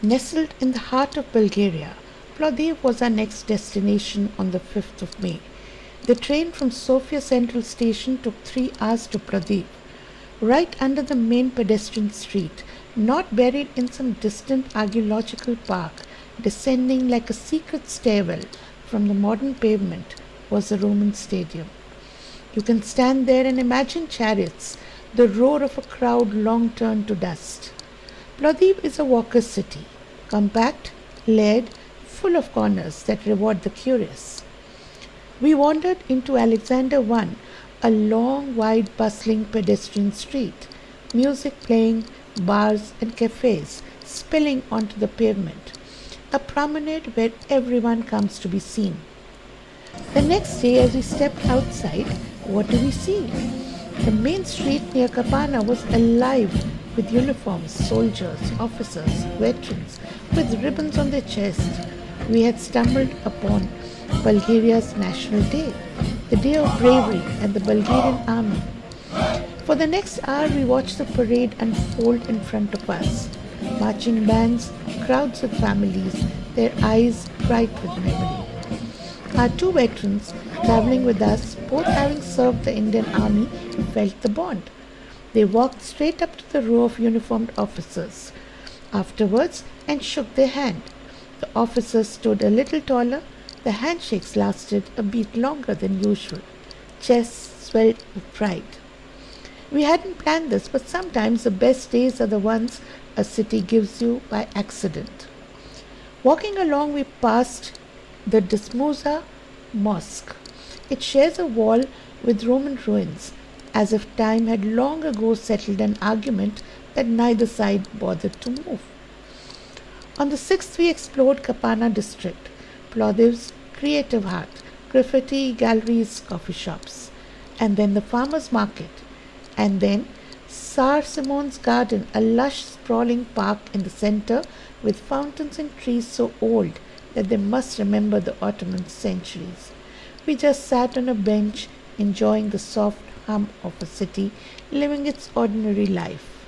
Nestled in the heart of Bulgaria, Plodiv was our next destination on the 5th of May. The train from Sofia Central Station took 3 hours to Plodiv, right under the main pedestrian street, not buried in some distant archaeological park, descending like a secret stairwell from the modern pavement, was the Roman stadium. You can stand there and imagine chariots, the roar of a crowd long turned to dust. Plodiv is a walker's city, compact, layered, full of corners that reward the curious. We wandered into Alexander I, a long, wide, bustling pedestrian street, music playing, bars and cafes spilling onto the pavement, a promenade where everyone comes to be seen. The next day, as we stepped outside, what do we see? The main street near Kapana was alive with uniforms, soldiers, officers, veterans, with ribbons on their chests. We had stumbled upon Bulgaria's National Day, the day of bravery and the Bulgarian army. For the next hour, we watched the parade unfold in front of us. Marching bands, crowds of families, their eyes bright with memory. Our two veterans traveling with us, both having served the Indian Army, felt the bond. They walked straight up to the row of uniformed officers afterwards and shook their hand. The officers stood a little taller. The handshakes lasted a bit longer than usual. Chests swelled with pride. We hadn't planned this, but sometimes the best days are the ones a city gives you by accident. Walking along, we passed the Dismuza Mosque. It shares a wall with Roman ruins, as if time had long ago settled an argument that neither side bothered to move. On the 6th, we explored Kapana district, Plodiv's creative heart, graffiti galleries, coffee shops, and then the farmers' market, and then Tsar Simon's garden, a lush, sprawling park in the center with fountains and trees so old that they must remember the Ottoman centuries. We just sat on a bench, enjoying the soft hum of a city living its ordinary life.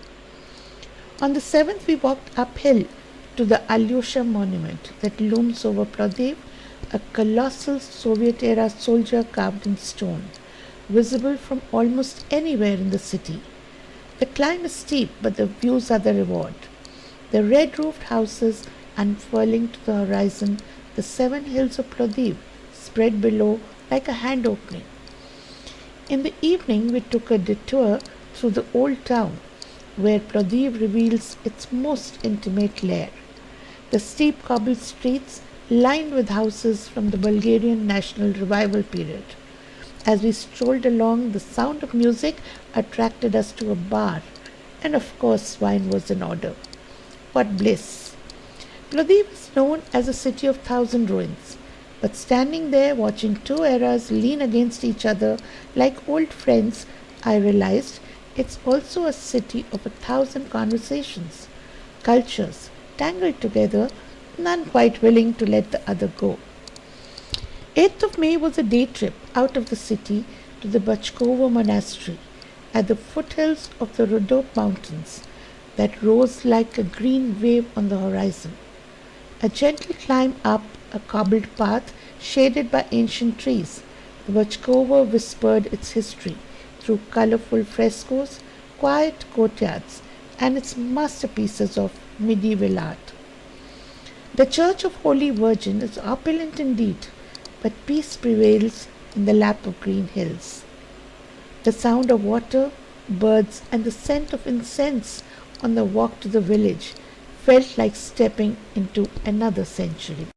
On the 7th, we walked uphill to the Alyosha monument that looms over Plodiv, a colossal Soviet-era soldier carved in stone, visible from almost anywhere in the city. The climb is steep, but the views are the reward. The red-roofed houses unfurling to the horizon, the 7 hills of Plodiv spread below like a hand opening. In the evening, we took a detour through the old town, where Plodiv reveals its most intimate lair. The steep cobbled streets lined with houses from the Bulgarian national revival period. As we strolled along, the sound of music attracted us to a bar, and of course wine was in order. What bliss! Plodiv is known as a city of 1,000 ruins, but standing there watching two eras lean against each other like old friends, I realized it's also a city of 1,000 conversations, cultures, tangled together, none quite willing to let the other go. 8th of May was a day trip out of the city to the Bachkovo Monastery at the foothills of the Rudop Mountains that rose like a green wave on the horizon. A gentle climb up a cobbled path shaded by ancient trees, the Bachkovo whispered its history through colorful frescoes, quiet courtyards, and its masterpieces of medieval art. The Church of Holy Virgin is opulent indeed, but peace prevails in the lap of green hills. The sound of water, birds, and the scent of incense on the walk to the village felt like stepping into another century.